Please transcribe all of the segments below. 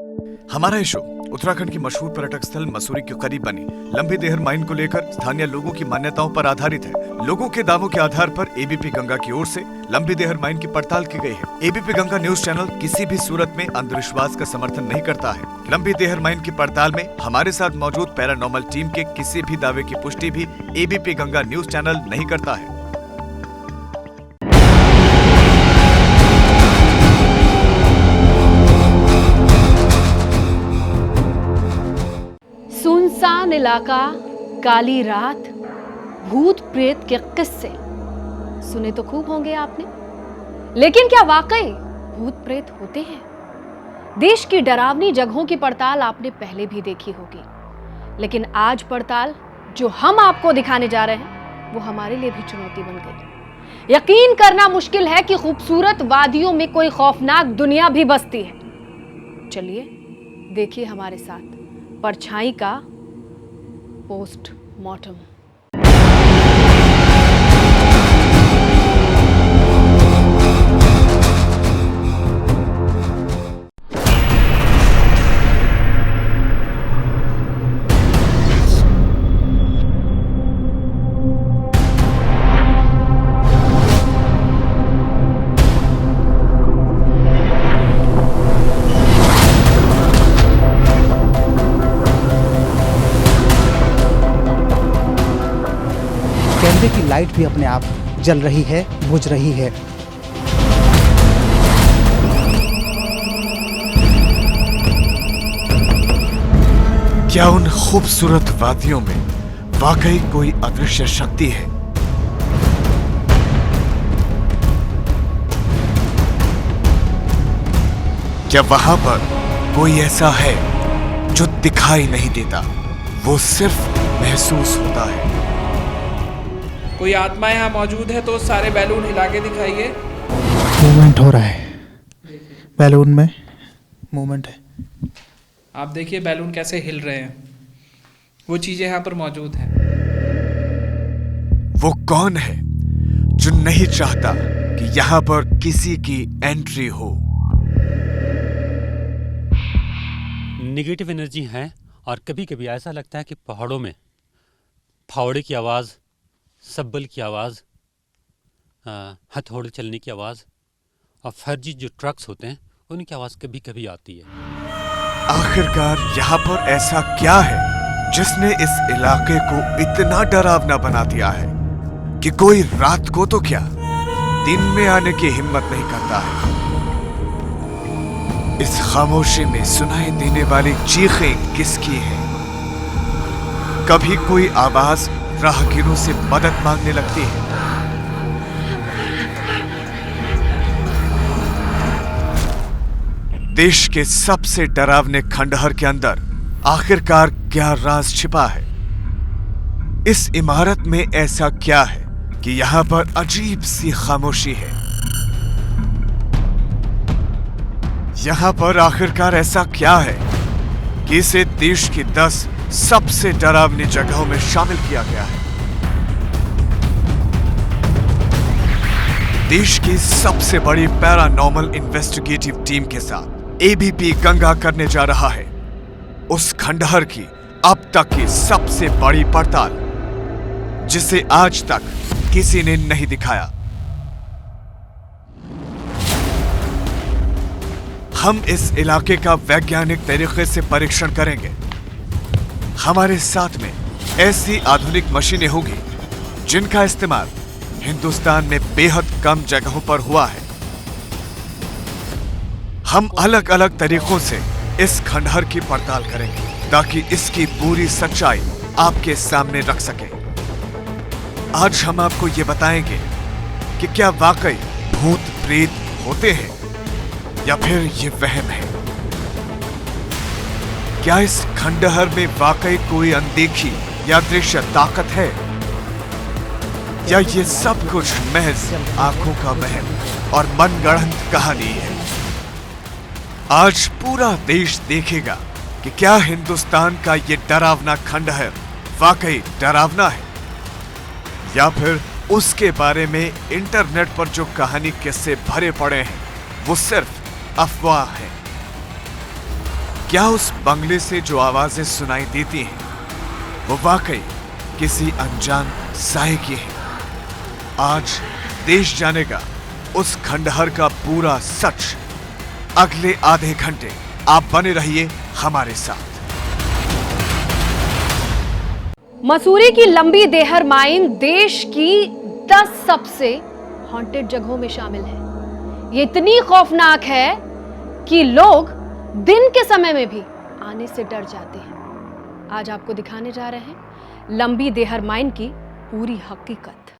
हमारा ये शो उत्तराखंड की मशहूर पर्यटक स्थल मसूरी के करीब बनी लंबी देहर माइन को लेकर स्थानीय लोगों की मान्यताओं पर आधारित है। लोगों के दावों के आधार पर एबीपी गंगा की ओर से लंबी देहर माइन की पड़ताल की गई है। एबीपी गंगा न्यूज चैनल किसी भी सूरत में अंधविश्वास का समर्थन नहीं करता है। लंबी देहर माइन की पड़ताल में हमारे साथ मौजूद पैरानॉर्मल टीम के किसी भी दावे की पुष्टि भी एबीपी गंगा न्यूज चैनल नहीं करता है। सुनसान इलाका, काली रात, भूत प्रेत के किस्से सुने तो खूब होंगे आपने, लेकिन क्या वाकई भूत प्रेत होते हैं? देश की डरावनी जगहों की पड़ताल आपने पहले भी देखी होगी, लेकिन आज पड़ताल जो हम आपको दिखाने जा रहे हैं वो हमारे लिए भी चुनौती बन गई। यकीन करना मुश्किल है कि खूबसूरत वादियों में कोई खौफनाक दुनिया भी बसती है। चलिए देखिए हमारे साथ परछाई का पोस्टमार्टम। कैमरे की लाइट भी अपने आप जल रही है, बुझ रही है। क्या उन खूबसूरत वादियों में वाकई कोई अदृश्य शक्ति है? क्या वहां पर कोई ऐसा है जो दिखाई नहीं देता, वो सिर्फ महसूस होता है? कोई आत्मा यहाँ मौजूद है तो सारे बैलून हिला के दिखाइए। मूवमेंट हो रहा है, बैलून में मूवमेंट है। आप देखिए बैलून कैसे हिल रहे हैं, वो चीजें यहाँ पर मौजूद हैं। वो कौन है जो नहीं चाहता कि यहाँ पर किसी की एंट्री हो? नेगेटिव एनर्जी है और कभी कभी ऐसा लगता है कि पहाड़ों में फावड़े की आवाज़, सब्बल की आवाज़, हथौड़े चलने की आवाज़ और फर्जी जो ट्रक्स होते हैं उनकी आवाज़ कभी कभी आती है। आखिरकार यहाँ पर ऐसा क्या है जिसने इस इलाके को इतना डरावना बना दिया है कि कोई रात को तो क्या दिन में आने की हिम्मत नहीं करता है? इस खामोशी में सुनाई देने वाली चीखें किसकी हैं? कभी कोई आवाज राहगीरों से मदद मांगने लगती है। देश के सबसे डरावने खंडहर के अंदर आखिरकार क्या राज छिपा है? इस इमारत में ऐसा क्या है कि यहां पर अजीब सी खामोशी है? यहां पर आखिरकार ऐसा क्या है कि इसे देश की 10 सबसे डरावनी जगहों में शामिल किया गया है? देश की सबसे बड़ी पैरानॉर्मल इन्वेस्टिगेटिव टीम के साथ एबीपी गंगा करने जा रहा है उस खंडहर की अब तक की सबसे बड़ी पड़ताल, जिसे आज तक किसी ने नहीं दिखाया। हम इस इलाके का वैज्ञानिक तरीके से परीक्षण करेंगे। हमारे साथ में ऐसी आधुनिक मशीनें होगी जिनका इस्तेमाल हिंदुस्तान में बेहद कम जगहों पर हुआ है। हम अलग अलग तरीकों से इस खंडहर की पड़ताल करेंगे ताकि इसकी पूरी सच्चाई आपके सामने रख सके। आज हम आपको ये बताएंगे कि क्या वाकई भूत प्रेत होते हैं या फिर ये वहम है। क्या इस खंडहर में वाकई कोई अनदेखी या दृश्य ताकत है, या ये सब कुछ महज आंखों का वहम और मनगढ़ंत कहानी है? आज पूरा देश देखेगा कि क्या हिंदुस्तान का ये डरावना खंडहर वाकई डरावना है, या फिर उसके बारे में इंटरनेट पर जो कहानी किस्से भरे पड़े हैं वो सिर्फ अफवाह है। क्या उस बंगले से जो आवाजें सुनाई देती हैं वो वाकई किसी अनजान साए की है? आज देश जानेगा उस खंडहर का पूरा सच। अगले आधे घंटे आप बने रहिए हमारे साथ। मसूरी की लंबी देहर माइन देश की 10 सबसे हॉन्टेड जगहों में शामिल है। ये इतनी खौफनाक है कि लोग दिन के समय में भी आने से डर जाते हैं। आज आपको दिखाने जा रहे हैं लंबी देहर माइन की पूरी हकीकत।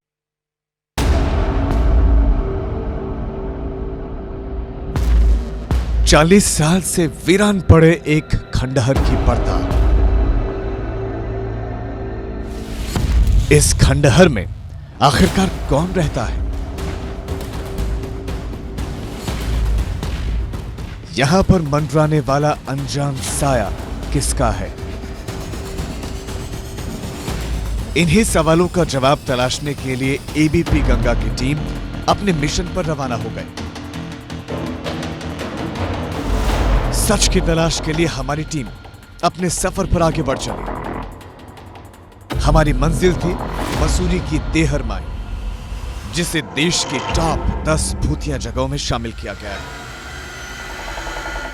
चालीस साल से वीरान पड़े एक खंडहर की पड़ताल। इस खंडहर में आखिरकार कौन रहता है? यहां पर मंडराने वाला अनजान साया किसका है? इन्हीं सवालों का जवाब तलाशने के लिए एबीपी गंगा की टीम अपने मिशन पर रवाना हो गई। सच की तलाश के लिए हमारी टीम अपने सफर पर आगे बढ़ चली। हमारी मंजिल थी मसूरी की देहर माइन, जिसे देश की टॉप 10 भूतिया जगहों में शामिल किया गया है।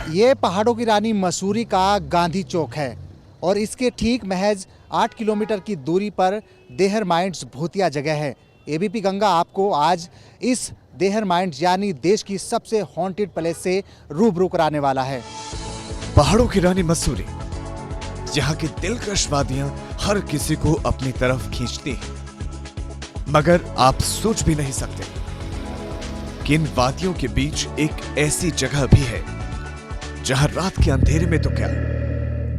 ये पहाड़ों की रानी मसूरी का गांधी चौक है और इसके ठीक महज 8 किलोमीटर की दूरी पर देहर माइंड्स भूतिया जगह है। एबीपी गंगा आपको आज इस देहर माइंड्स यानी देश की सबसे हॉन्टेड प्लेस से रूबरू कराने वाला है। पहाड़ों की रानी मसूरी, यहाँ की दिलकश वादियां हर किसी को अपनी तरफ खींचती हैं। मगर आप सोच भी नहीं सकते कि इन वादियों के बीच एक ऐसी जगह भी है जहां रात के अंधेरे में तो क्या,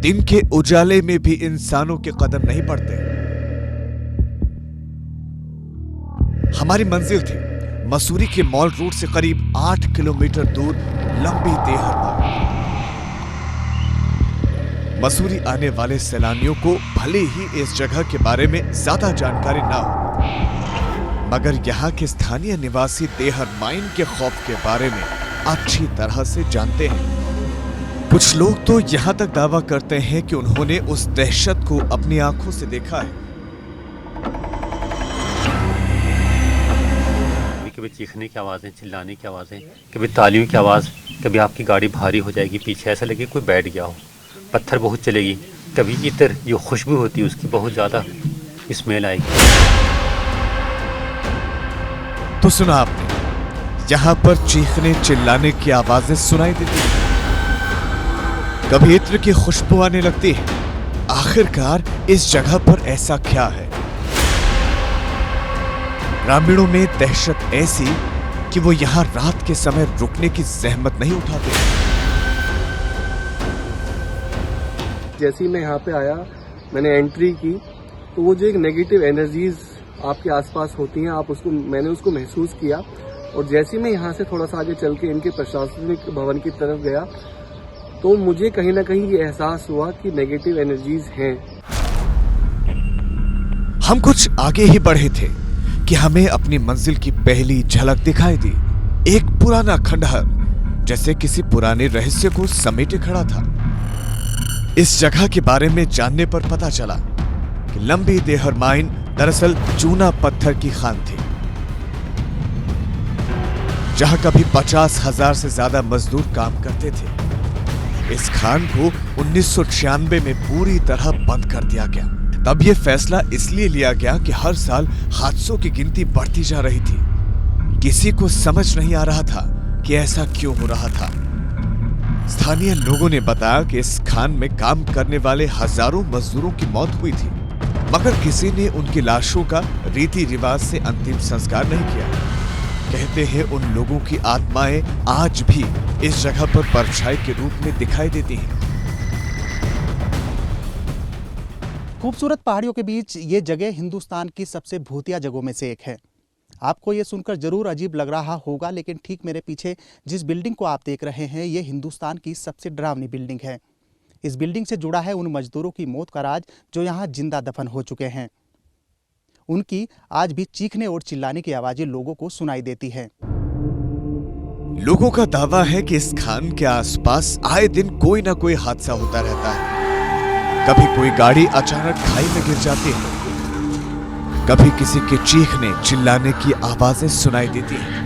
दिन के उजाले में भी इंसानों के कदम नहीं पड़ते। हमारी मंजिल थी मसूरी के मॉल रोड से करीब 8 किलोमीटर दूर लंबी देहर माइन। मसूरी आने वाले सैलानियों को भले ही इस जगह के बारे में ज्यादा जानकारी ना हो, मगर यहाँ के स्थानीय निवासी देहर माइन के खौफ के बारे में अच्छी तरह से जानते हैं। कुछ लोग तो यहाँ तक दावा करते हैं कि उन्होंने उस दहशत को अपनी आंखों से देखा है। कभी चीखने की आवाज़ें, चिल्लाने की आवाज़ें, कभी तालियों की आवाज़, कभी आपकी गाड़ी भारी हो जाएगी, पीछे ऐसा लगे कोई बैठ गया हो, पत्थर बहुत चलेगी, कभी इतर जो खुशबू होती है उसकी बहुत ज़्यादा स्मेल आएगी। तो सुना आपने, यहाँ पर चीखने चिल्लाने की आवाजें सुनाई देती हैं, कभी इत्र की खुशबू आने लगती है। आखिरकार इस जगह पर ऐसा क्या है? ग्रामीणों में दहशत ऐसी कि वो यहां रात के समय रुकने की जहमत नहीं उठाते। जैसे ही मैं यहाँ पे आया, मैंने एंट्री की, तो वो जो एक नेगेटिव एनर्जीज आपके आसपास होती हैं, मैंने उसको महसूस किया। और जैसे ही मैं यहाँ से थोड़ा सा आगे चल के इनके प्रशासनिक भवन की तरफ गया, तो मुझे कहीं ना कहीं ये एहसास हुआ कि नेगेटिव एनर्जीज हैं। हम कुछ आगे ही बढ़े थे कि हमें अपनी मंजिल की पहली झलक दिखाई दी। एक पुराना खंडहर जैसे किसी पुराने रहस्य को समेटे खड़ा था। इस जगह के बारे में जानने पर पता चला कि लंबी देहर माइन दरअसल चूना पत्थर की खान थी, जहां कभी 50,000 से ज्यादा मजदूर काम करते थे। इस खान को 1996 में पूरी तरह बंद कर दिया गया। तब यह फैसला इसलिए लिया गया कि हर साल हादसों की गिनती बढ़ती जा रही थी। किसी को समझ नहीं आ रहा था कि ऐसा क्यों हो रहा था। स्थानीय लोगों ने बताया कि इस खान में काम करने वाले हजारों मजदूरों की मौत हुई थी, मगर किसी ने उनकी लाशों का रीति रिवाज से अंतिम संस्कार नहीं किया। कहते हैं उन लोगों की आत्माएं आज भी इस जगह पर परछाई के रूप में दिखाई देती हैं। खूबसूरत पहाड़ियों के बीच ये जगह हिंदुस्तान की सबसे भूतिया जगहों में से एक है। आपको ये सुनकर जरूर अजीब लग रहा होगा, लेकिन ठीक मेरे पीछे जिस बिल्डिंग को आप देख रहे हैं, ये हिंदुस्तान की सबसे डरावनी बिल्डिंग है। इस बिल्डिंग से जुड़ा है उन मजदूरों की मौत का राज जो यहाँ जिंदा दफन हो चुके हैं। उनकी आज भी चीखने और चिल्लाने की आवाजें लोगों को सुनाई देती हैं। लोगों का दावा है कि इस खान के आसपास आए दिन कोई ना कोई हादसा होता रहता है। कभी कोई गाड़ी अचानक खाई में गिर जाती है, कभी किसी के चीखने चिल्लाने की आवाजें सुनाई देती हैं।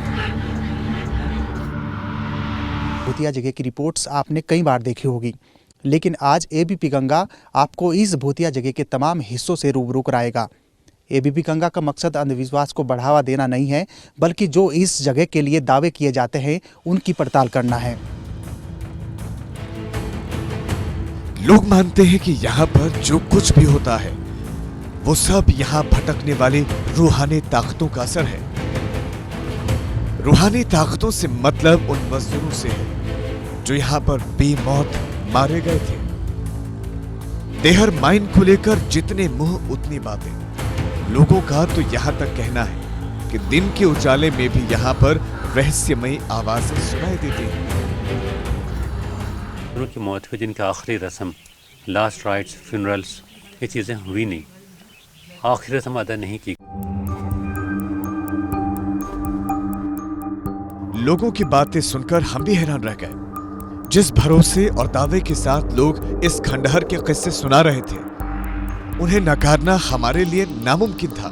भूतिया जगह की रिपोर्ट्स आपने कई बार देखी होगी, लेकिन आज एबीपी गंगा आपको इस भूतिया जगह के तमाम हिस्सों से रूबरू कराएगा। एबीपी गंगा का मकसद अंधविश्वास को बढ़ावा देना नहीं है, बल्कि जो इस जगह के लिए दावे किए जाते हैं उनकी पड़ताल करना है। लोग मानते हैं कि यहाँ पर जो कुछ भी होता है वो सब यहाँ भटकने वाली रूहानी ताकतों का असर है। रूहानी ताकतों से मतलब उन मजदूरों से है जो यहाँ पर बेमौत मारे गए थे। देहर माइन को लेकर जितने मुंह उतनी बातें। लोगों का तो यहाँ तक कहना है कि दिन के उजाले में भी यहाँ पर रहस्यमयी आवाजें सुनाई देती हैं। उनकी मौत के जिनकी आखिरी रस्म, लास्ट राइट्स, फ्यूनरल्स, ये चीज़ें हुई नहीं, आखिरी रस्म अदा नहीं की। लोगों की बातें सुनकर हम भी हैरान रह गए। जिस भरोसे और दावे के साथ लोग इस खंडहर के किस्से सुना रहे थे, उन्हें नकारना हमारे लिए नामुमकिन था।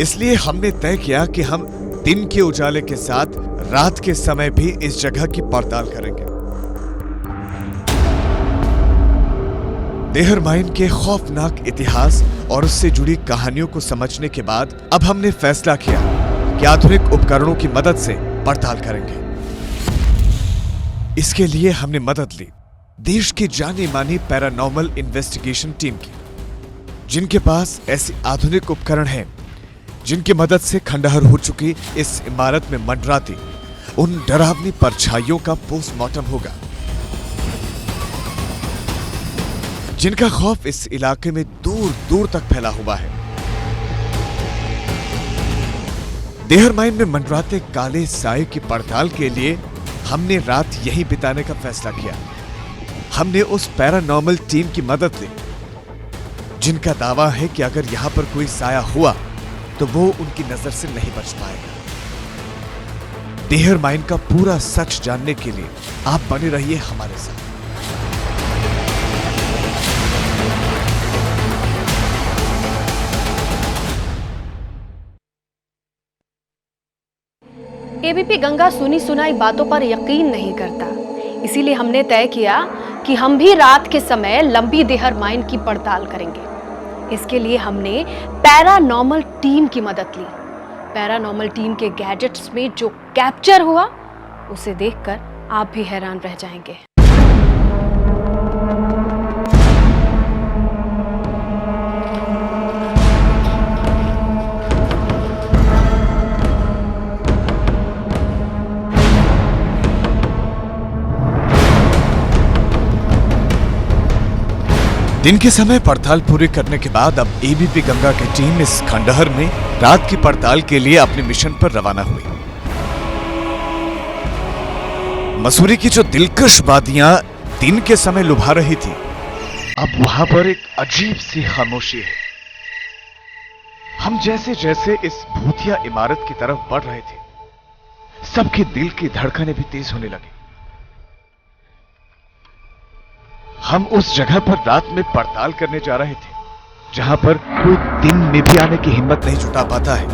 इसलिए हमने तय किया कि हम दिन के उजाले के साथ रात के समय भी इस जगह की पड़ताल करेंगे। देहर माइन के खौफनाक इतिहास और उससे जुड़ी कहानियों को समझने के बाद अब हमने फैसला किया कि आधुनिक उपकरणों की मदद से पड़ताल करेंगे। इसके लिए हमने मदद ली देश की जानी मानी पैरानॉर्मल इन्वेस्टिगेशन टीम की, जिनके पास ऐसे आधुनिक उपकरण हैं जिनकी मदद से खंडहर हो चुकी इस इमारत में मंडराती उन डरावनी परछाइयों का पोस्टमार्टम होगा, जिनका खौफ इस इलाके में दूर दूर तक फैला हुआ है। देहर माइन में मंडराते काले साए की पड़ताल के लिए हमने रात यहीं बिताने का फैसला किया। हमने उस पैरानॉर्मल टीम की मदद ली जिनका दावा है कि अगर यहां पर कोई साया हुआ तो वो उनकी नजर से नहीं बच पाएगा। देहर माइन का पूरा सच जानने के लिए आप बने रहिए हमारे साथ। एबीपी गंगा सुनी सुनाई बातों पर यकीन नहीं करता, इसीलिए हमने तय किया कि हम भी रात के समय लंबी देहर माइन की पड़ताल करेंगे। इसके लिए हमने पैरानॉर्मल टीम की मदद ली। पैरानॉर्मल टीम के गैजेट्स में जो कैप्चर हुआ उसे देखकर आप भी हैरान रह जाएंगे। दिन के समय पड़ताल पूरी करने के बाद अब एबीपी गंगा की टीम इस खंडहर में रात की पड़ताल के लिए अपने मिशन पर रवाना हुई। मसूरी की जो दिलकश वादियां दिन के समय लुभा रही थी, अब वहां पर एक अजीब सी खामोशी है। हम जैसे जैसे इस भूतिया इमारत की तरफ बढ़ रहे थे, सबके दिल की धड़कनें भी तेज होने लगी। हम उस जगह पर रात में पड़ताल करने जा रहे थे जहां पर कोई दिन में भी आने की हिम्मत नहीं जुटा पाता है।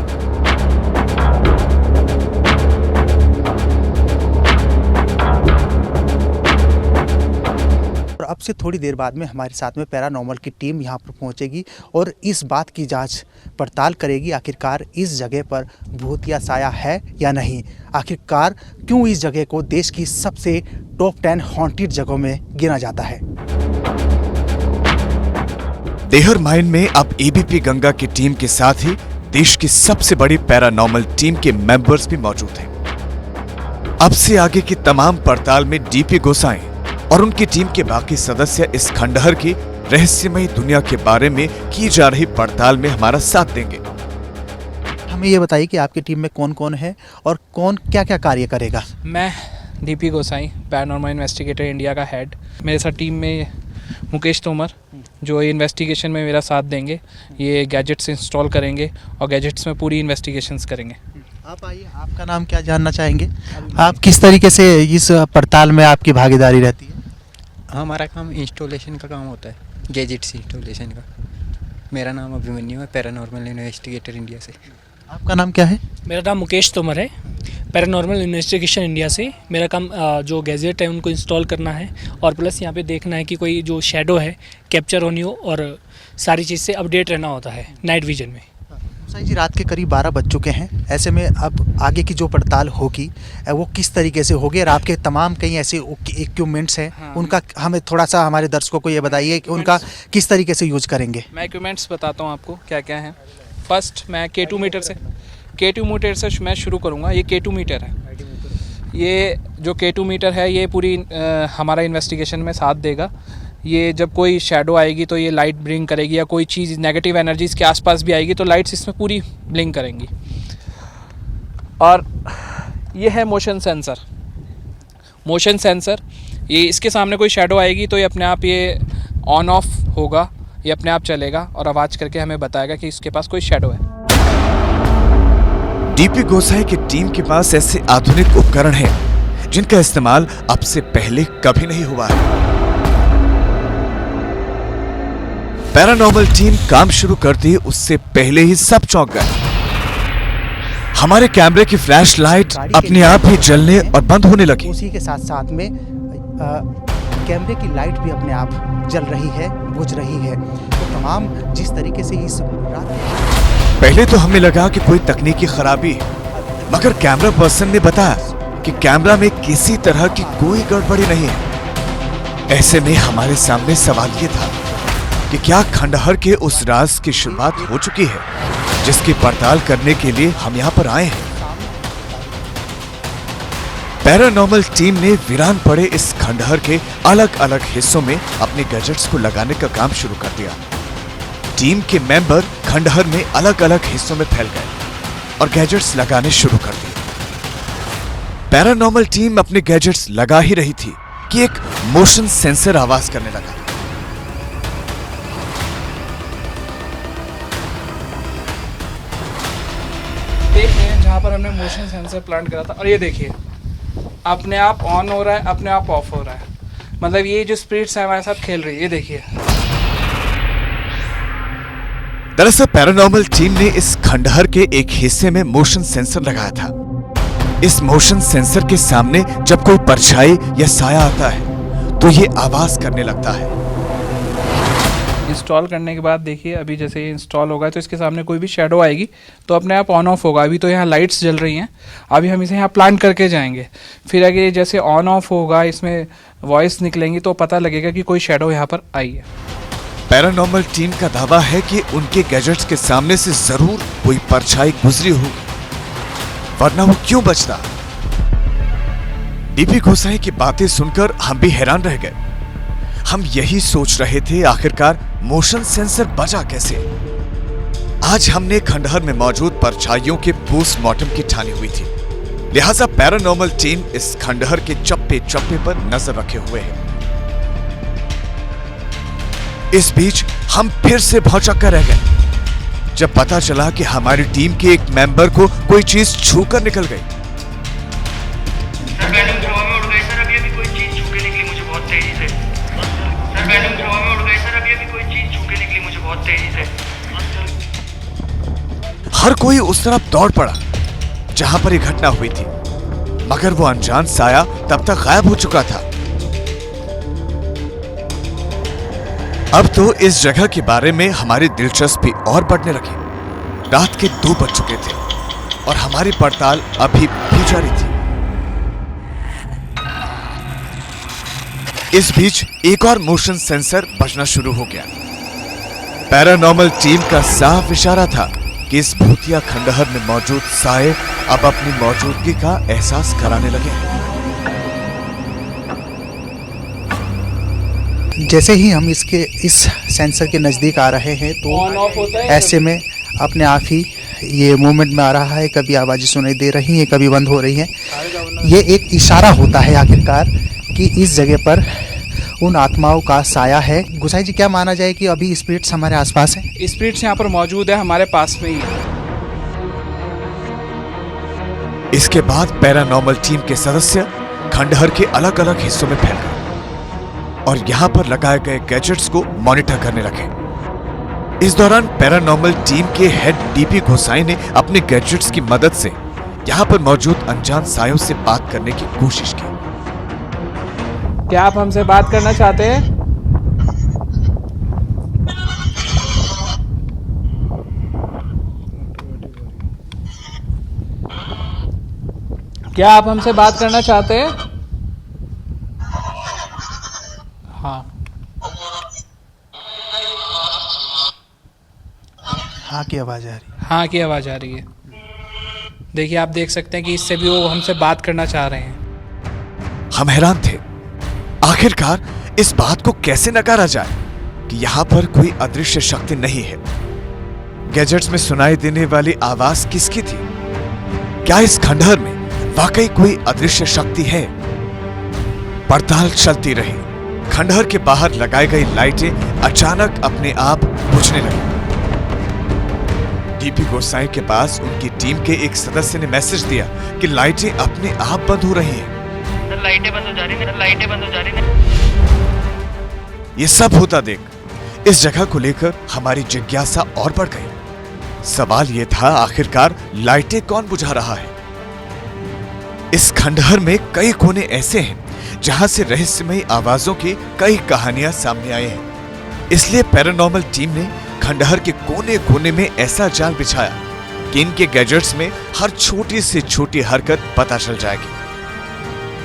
और अब से थोड़ी देर बाद में हमारे साथ में पैरानॉर्मल की टीम यहाँ पर पहुँचेगी और इस बात की जांच पड़ताल करेगी आखिरकार इस जगह पर भूतिया साया है या नहीं। आखिरकार क्यों इस जगह को देश की सबसे टॉप 10 हॉन्टेड जगहों में गिना जाता है। देहर माइन में अब एबीपी गंगा की टीम के साथ ही देश की सबसे बड़ी पैरानॉर्मल टीम के मेंबर्स भी मौजूद हैं। अब से आगे की तमाम पड़ताल में डीपी गोसाई और उनकी टीम के बाकी सदस्य इस खंडहर की रहस्यमयी दुनिया के बारे में की जा रही पड़ताल में हमारा साथ देंगे। हमें ये बताइए कि आपकी टीम में कौन कौन है और कौन क्या क्या कार्य करेगा। मैं डीपी गोसाई, पैरानॉर्मल इन्वेस्टिगेटर इंडिया का हेड। मेरे साथ टीम में मुकेश तोमर, जो इन्वेस्टिगेशन में मेरा साथ देंगे। ये गैजेट्स इंस्टॉल करेंगे और गैजेट्स में पूरी इन्वेस्टिगेशंस करेंगे। आप आइए, आपका नाम क्या जानना चाहेंगे? आप किस तरीके से इस पड़ताल में आपकी भागीदारी रहती है? हमारा काम इंस्टॉलेशन का काम होता है, गैजेट्स इंस्टॉलेशन का। मेरा नाम अभिमन्यु है, पैरानॉर्मल इन्वेस्टिगेटर इंडिया से। आपका नाम क्या है? मेरा नाम मुकेश तोमर है, पैरानॉर्मल इन्वेस्टिगेशन इंडिया से। मेरा काम जो गैजेट है उनको इंस्टॉल करना है और प्लस यहाँ पे देखना है कि कोई जो शेडो है कैप्चर होनी हो और सारी चीज़ से अपडेट रहना होता है नाइट विजन में। साईं जी, रात के करीब 12 बज चुके हैं। ऐसे में अब आगे की जो पड़ताल होगी वो किस तरीके से होगी, और आपके तमाम कई ऐसे इक्विपमेंट्स हैं, हाँ। उनका हमें थोड़ा सा हमारे दर्शकों को ये बताइए कि उनका किस तरीके से यूज करेंगे? मैं इक्विपमेंट्स बताता हूँ आपको क्या क्या है। फर्स्ट मैं K2 मीटर से मैं शुरू करूँगा। ये K2 मीटर है। ये जो K2 मीटर है ये पूरी हमारा इन्वेस्टिगेशन में साथ देगा। ये जब कोई शेडो आएगी तो ये लाइट ब्लिंक करेगी, या कोई चीज़ नेगेटिव एनर्जीज़ के आसपास भी आएगी तो लाइट्स इसमें पूरी ब्लिंक करेंगी। और ये है मोशन सेंसर। ये इसके सामने कोई शेडो आएगी तो ये अपने आप ये ऑन ऑफ होगा, ये अपने आप चलेगा और आवाज़ करके हमें बताएगा कि इसके पास कोई शेडो है। डीपी गोसाई की टीम के पास ऐसे आधुनिक उपकरण हैं जिनका इस्तेमाल अब से पहले कभी नहीं हुआ है। पैरानॉर्मल टीम काम शुरू करती उससे पहले ही सब चौंक गए। हमारे कैमरे की फ्लैश लाइट अपने आप ही जलने और बंद होने लगी। उसी के साथ साथ में कैमरे की लाइट भी अपने आप जल रही है, बुझ रही है। तो तमाम जिस तरीके से इस रात पहले तो हमें लगा कि कोई तकनीकी खराबी है, मगर कैमरा पर्सन ने बताया कि कैमरा में किसी तरह की कोई गड़बड़ी नहीं है। ऐसे में हमारे सामने सवाल ये था कि क्या खंडहर के उस राज की शुरुआत हो चुकी है जिसकी पड़ताल करने के लिए हम यहाँ पर आए हैं। पैरानॉर्मल टीम ने वीरान पड़े इस खंडहर के अलग अलग हिस्सों में अपने गैजेट्स को लगाने का काम शुरू कर दिया। टीम के मेंबर खंडहर में अलग अलग हिस्सों में फैल गए और गैजेट्स लगाने शुरू कर दिए। पैरानॉर्मल टीम अपने गैजेट्स लगा ही रही थी कि एक मोशन सेंसर आवाज करने लगा। देख रहे हैं जहाँ पर हमने मोशन सेंसर प्लांट करा था, और ये देखिए अपने आप ऑन हो रहा है, अपने आप ऑफ हो रहा है। मतलब ये जो स्पिरिट्स है हमारे साथ खेल रही है, ये देखिए। दरअसल पैरानॉर्मल टीम ने इस खंडहर के एक हिस्से में मोशन सेंसर लगाया था। इस मोशन सेंसर के सामने जब कोई परछाई या साया आता है तो ये आवाज करने लगता है। इंस्टॉल करने के बाद देखिए अभी जैसे ये इंस्टॉल होगा तो इसके सामने कोई भी शेडो आएगी तो अपने आप ऑन ऑफ होगा। अभी तो यहाँ लाइट्स जल रही हैं, अभी हम इसे यहाँ प्लांट करके जाएंगे। फिर अगर ये जैसे ऑन ऑफ होगा, इसमें वॉइस निकलेंगी तो पता लगेगा कि कोई शेडो यहाँ पर आई है। पैरानॉर्मल टीम का दावा है कि उनके गैजेट्स के सामने से जरूर कोई परछाई गुजरी होगी, वरना वो क्यों बचता। डीपी गोसाई की बातें सुनकर हम भी हैरान रह गए। हम यही सोच रहे थे आखिरकार मोशन सेंसर बचा कैसे। आज हमने खंडहर में मौजूद परछाइयों के पोस्टमार्टम की ठानी हुई थी, लिहाजा पैरानॉर्मल टीम इस खंडहर के चप्पे चप्पे पर नजर रखे हुए है। इस बीच हम फिर से भौचक्का रह गए जब पता चला कि हमारी टीम के एक मेंबर को कोई चीज छूकर निकल गई। सर बैलून हवा में उड़ गए सर, अभी कोई चीज छू के निकली मुझे बहुत तेजी से। सर बैलून हवा में उड़ गए सर, अभी कोई चीज छू के निकली मुझे बहुत तेजी से। हर कोई उस तरफ दौड़ पड़ा जहां पर यह घटना हुई थी, मगर वो अनजान साया तब तक गायब हो चुका था। अब तो इस जगह के बारे में हमारी दिलचस्पी और बढ़ने लगी। रात के 2 बज चुके थे और हमारी पड़ताल अभी भी जारी थी। इस बीच एक और मोशन सेंसर बजना शुरू हो गया। पैरानॉर्मल टीम का साफ इशारा था कि इस भूतिया खंडहर में मौजूद साए अब अपनी मौजूदगी का एहसास कराने लगे। जैसे ही हम इस सेंसर के नज़दीक आ रहे हैं तो ऐसे में अपने आप ही ये मूवमेंट में आ रहा है, कभी आवाज़ें सुनाई दे रही हैं, कभी बंद हो रही हैं। ये एक इशारा होता है आखिरकार कि इस जगह पर उन आत्माओं का साया है। गोसाई जी, क्या माना जाए कि अभी स्पिरिट्स हमारे आसपास हैं? स्पिरिट्स यहाँ पर मौजूद है, हमारे पास में ही है। इसके बाद पैरानॉर्मल टीम के सदस्य खंडहर के अलग अलग हिस्सों में फैल गए और यहां पर लगाए गए गैजेट्स को मॉनिटर करने लगे। इस दौरान पैरानॉर्मल टीम के हेड डीपी गोसाई ने अपने गैजेट्स की मदद से यहां पर मौजूद अनजान सायों से बात करने की कोशिश की। क्या आप हमसे बात करना चाहते हैं? क्या आप हमसे बात करना चाहते हैं? हाँ हाँ की आवाज़ आ रही है। हाँ की आवाज़ आ रही है। देखिए आप देख सकते हैं कि इससे भी वो हमसे बात करना चाह रहे हैं। हम हैरान थे, आखिरकार इस बात को कैसे नकारा जाए कि यहां पर कोई अदृश्य शक्ति नहीं है। गैजेट्स में सुनाई देने वाली आवाज किसकी थी? क्या इस खंडहर में वाकई कोई अदृश्य शक्ति है? पड़ताल चलती रही। खंडहर के बाहर लगाई गई लाइटें अचानक अपने आप बुझने लगी। डीपी गोसाई के पास उनकी टीम के एक सदस्य ने मैसेज दिया कि लाइटें अपने आप बंद हो रही हैं। सर लाइटें बंद हो जा रही हैं, लाइटें बंद हो जा रही हैं। ये सब होता देख इस जगह को लेकर हमारी जिज्ञासा और बढ़ गई। सवाल यह था, आखिरकार लाइटें कौन बुझा रहा है? इस खंडहर में कई कोने ऐसे हैं जहां से रहस्यमयी आवाजों की कई कहानियां सामने आई हैं। इसलिए पैरानॉर्मल टीम ने खंडहर के कोने कोने में ऐसा जाल बिछाया कि इनके गैजेट्स में हर छोटी से छोटी हरकत पता चल जाएगी।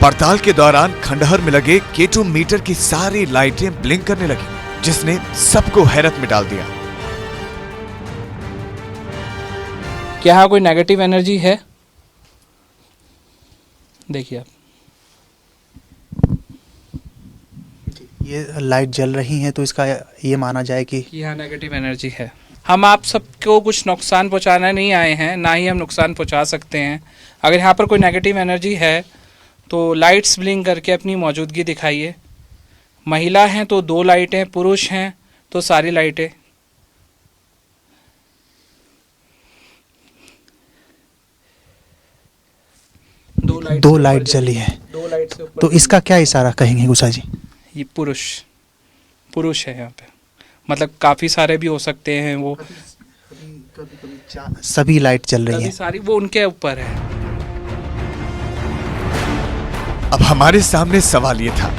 पड़ताल के दौरान खंडहर में लगे K2 मीटर की सारी लाइटें ब्लिंक करने लगी, जिसने सबको हैरत में डाल दिया। क्या यहाँ कोई नेगेटिव एनर्जी है? देखिए आप, ये लाइट जल रही है तो इसका ये माना जाए कि यहाँ नेगेटिव एनर्जी है। हम आप सबको कुछ नुकसान पहुँचाना नहीं आए हैं, ना ही हम नुकसान पहुँचा सकते हैं। अगर यहाँ पर कोई नेगेटिव एनर्जी है तो लाइट्स ब्लिंक करके अपनी मौजूदगी दिखाइए। महिला हैं तो 2 लाइटें, पुरुष हैं तो सारी लाइटें। दो लाइट जली है। 2 लाइट से ऊपर। तो इसका क्या इशारा कहेंगे गुसा जी? ये पुरुष है यहाँ पे, मतलब काफ़ी सारे भी हो सकते हैं। वो सभी लाइट जल रही कभी है। सारी वो उनके ऊपर है। अब हमारे सामने सवाल ये था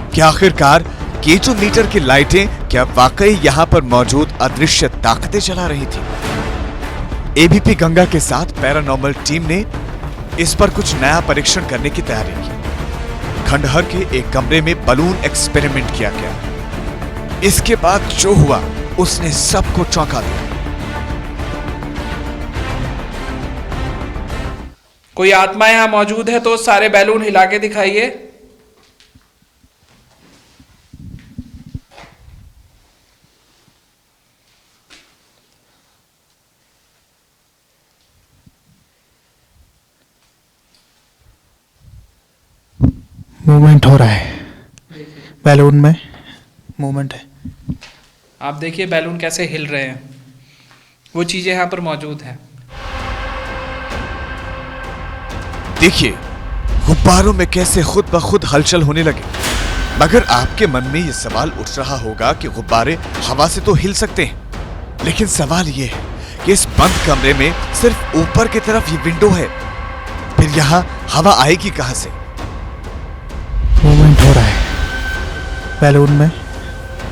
कि आखिरकार K2 मीटर की लाइटें क्या वाकई यहां पर मौजूद अदृश्य ताकतें जला रही थी? एबीपी गंगा के साथ पैरानॉर्मल टीम ने इस पर कुछ नया परीक्षण करने की तैयारी की। खंडहर के एक कमरे में बलून एक्सपेरिमेंट किया गया। इसके बाद जो हुआ उसने सबको चौंका दिया। कोई आत्मा यहाँ मौजूद है तो सारे बैलून हिला के दिखाइए। मूवमेंट हो रहा है, बैलून में मूवमेंट है। आप देखिए बैलून कैसे हिल रहे हैं, वो चीजें यहाँ पर मौजूद हैं। देखिए गुब्बारों में कैसे खुद ब खुद हलचल होने लगे। मगर आपके मन में यह सवाल उठ रहा होगा कि गुब्बारे हवा से तो हिल सकते हैं, लेकिन सवाल यह है कि इस बंद कमरे में सिर्फ ऊपर की तरफ ये विंडो है, फिर यहाँ हवा आएगी कहां से? मूवमेंट हो रहा है, बैलून में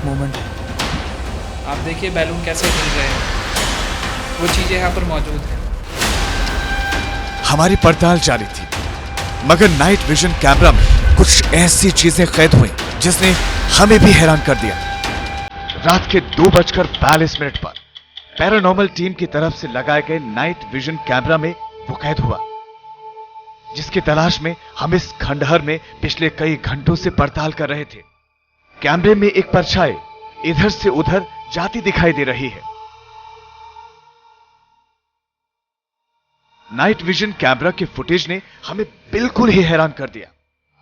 मूवमेंट है। आप देखिए बैलून कैसे हिल रहे हैं, वो चीजें यहाँ पर मौजूद हैं। हमारी पड़ताल जारी थी, मगर नाइट विजन कैमरा में कुछ ऐसी चीजें कैद हुई जिसने हमें भी हैरान कर दिया। रात के 2:42 पर पैरानॉर्मल टीम की तरफ से लगाए गए नाइट विजन कैमरा में वो कैद हुआ, जिसकी तलाश में हम इस खंडहर में पिछले कई घंटों से पड़ताल कर रहे थे। कैमरे में एक परछाई इधर से उधर जाती दिखाई दे रही है। नाइट विजन कैमरा के फुटेज ने हमें बिल्कुल ही हैरान कर दिया।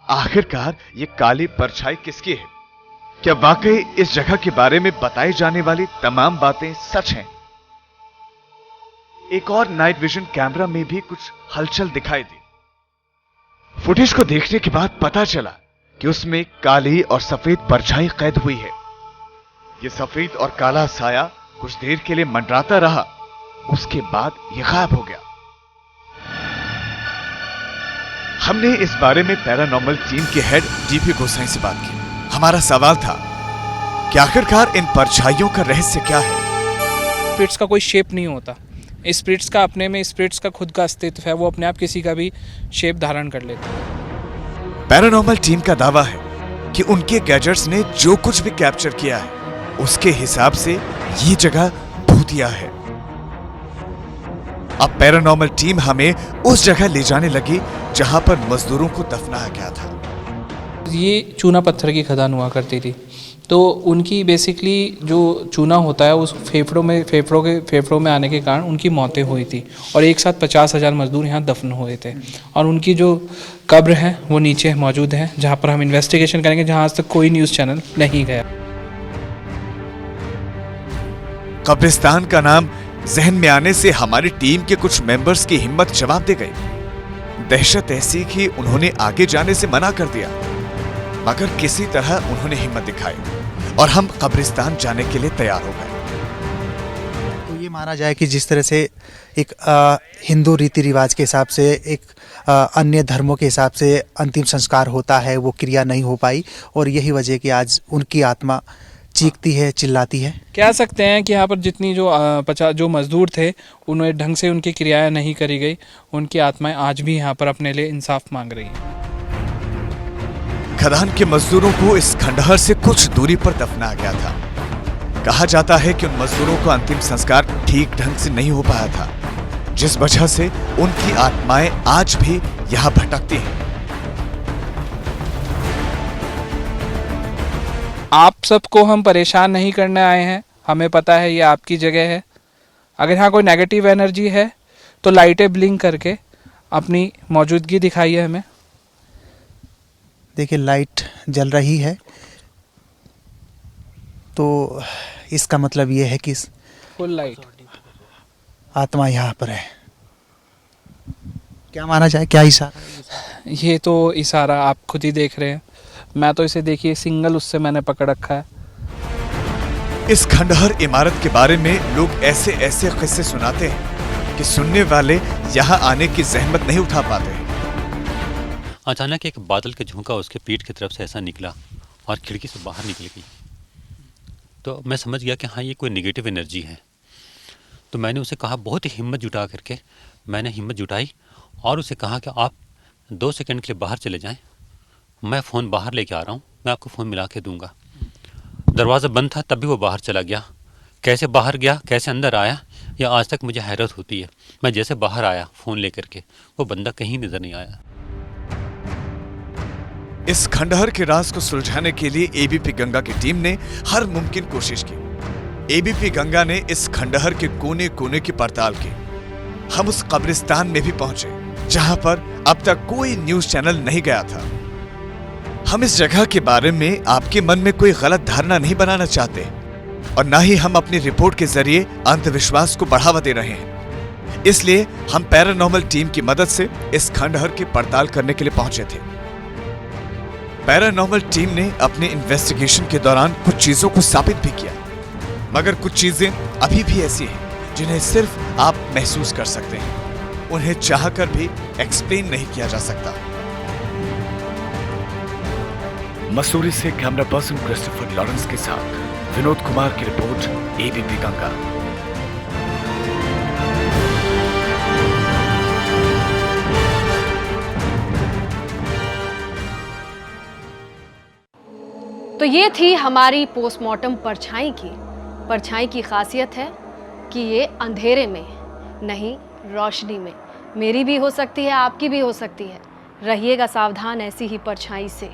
आखिरकार ये काली परछाई किसकी है? क्या वाकई इस जगह के बारे में बताई जाने वाली तमाम बातें सच हैं? एक और नाइट विजन कैमरा में भी कुछ हलचल दिखाई दी। फुटेज को देखने के बाद पता चला कि उसमें काली और सफेद परछाई कैद हुई है। यह सफेद और काला साया कुछ देर के लिए मंडराता रहा, उसके बाद यह गायब हो गया। हमने इस बारे में पैरानॉर्मल टीम के हेड डीपी गोसाई से बात की। हमारा सवाल था कि आखिरकार इन परछाइयों का रहस्य क्या है। स्पिरिट्स का कोई शेप नहीं होता, स्पिरिट्स का अपने में स्पिरिट्स का खुद का अस्तित्व है, वो अपने आप किसी का भी शेप धारण कर लेते हैं। पैरानॉर्मल टीम का दावा है कि उनके गैजेट्स ने जो कुछ भी कैप्चर किया है उसके हिसाब से ये जगह भूतिया है। अब पैरानॉर्मल टीम हमें उस जगह ले जाने लगी जहां पर मजदूरों को दफनाया गया था। ये चूना पत्थर की खदान हुआ करती थी, तो उनकी बेसिकली जो चूना होता है उस फेफड़ों में आने के कारण उनकी मौतें हुई थी और एक साथ 50,000 मजदूर यहाँ दफन हुए थे। और उनकी जो कब्र है वो नीचे मौजूद है, जहाँ पर हम इन्वेस्टिगेशन करेंगे, जहाँ आज तक कोई न्यूज़ चैनल नहीं गया। कब्रिस्तान का नाम जहन में आने से हमारी टीम के कुछ मेंबर्स की हिम्मत जवाब दे गई। दहशत ऐसी कि उन्होंने आगे जाने से मना कर दिया, मगर किसी तरह उन्होंने हिम्मत दिखाई और हम कब्रिस्तान जाने के लिए तैयार हो गए। तो ये माना जाए कि जिस तरह से एक हिंदू रीति रिवाज के हिसाब से, एक अन्य धर्मों के हिसाब से अंतिम संस्कार होता है, वो क्रिया नहीं हो पाई और यही वजह कि आज उनकी आत्मा चीखती है, चिल्लाती है। कह सकते हैं कि यहाँ पर जितनी जो मजदूर थे उन्हें ढंग से उनकी क्रियाएं नहीं करी गई, उनकी आत्माएं आज भी यहाँ पर अपने लिए इंसाफ मांग रही हैं। खदान के मजदूरों को इस खंडहर से कुछ दूरी पर दफनाया गया था। कहा जाता है कि उन मजदूरों का अंतिम संस्कार ठीक ढंग से नहीं हो पाया था, जिस वजह से उनकी आत्माएं आज भी यहाँ भटकती हैं। आप सबको हम परेशान नहीं करने आए हैं, हमें पता है ये आपकी जगह है। अगर यहाँ कोई नेगेटिव एनर्जी है तो लाइटें ब्लिंक करके अपनी मौजूदगी दिखाइए हमें। देखिए लाइट जल रही है, तो इसका मतलब ये है कि फुल लाइट, आत्मा यहाँ पर है। क्या माना जाए, क्या इशारा? ये तो इशारा आप खुद ही देख रहे हैं, मैं तो इसे देखिए सिंगल उससे मैंने पकड़ रखा है। इस खंडहर इमारत के बारे में लोग ऐसे ऐसे किस्से सुनाते हैं कि सुनने वाले यहाँ आने की जहमत नहीं उठा पाते। अचानक एक बादल के झोंका उसके पीठ की तरफ से ऐसा निकला और खिड़की से बाहर निकल गई। तो मैं समझ गया कि हाँ ये कोई नेगेटिव एनर्जी है। तो मैंने उसे कहा, बहुत ही हिम्मत जुटा करके मैंने हिम्मत जुटाई और उसे कहा कि आप 2 सेकंड के लिए बाहर चले जाएं, मैं फ़ोन बाहर लेके आ रहा हूँ, मैं आपको फ़ोन मिला के दूंगा। दरवाज़ा बंद था तब भी वो बाहर चला गया। कैसे बाहर गया, कैसे अंदर आया, यह आज तक मुझे हैरत होती है। मैं जैसे बाहर आया फ़ोन लेकर के, वो बंदा कहीं नज़र नहीं आया। इस खंडहर के राज को सुलझाने के लिए एबीपी गंगा की टीम ने हर मुमकिन कोशिश की। एबीपी गंगा ने इस खंडहर के कोने कोने की पड़ताल की। हम उस कब्रिस्तान में भी पहुंचे जहां पर अब तक कोई न्यूज़ चैनल नहीं गया था। हम इस जगह के बारे में आपके मन में कोई गलत धारणा नहीं बनाना चाहते और न ही हम अपनी रिपोर्ट के जरिए अंधविश्वास को बढ़ावा दे रहे हैं। इसलिए हम पैरानॉर्मल टीम की मदद से इस खंडहर की पड़ताल करने के लिए पहुंचे थे। पैरानॉर्मल टीम ने अपने इन्वेस्टिगेशन के दौरान कुछ चीजों को साबित भी किया, मगर कुछ चीजें अभी भी ऐसी हैं जिन्हें सिर्फ आप महसूस कर सकते हैं, उन्हें चाहकर भी एक्सप्लेन नहीं किया जा सकता। मसूरी से कैमरा पर्सन क्रिस्टोफर लॉरेंस के साथ विनोद कुमार की रिपोर्ट, एबीपी गंगा। तो ये थी हमारी पोस्टमार्टम परछाई की खासियत है कि ये अंधेरे में नहीं, रोशनी में। मेरी भी हो सकती है, आपकी भी हो सकती है। रहिएगा सावधान ऐसी ही परछाई से।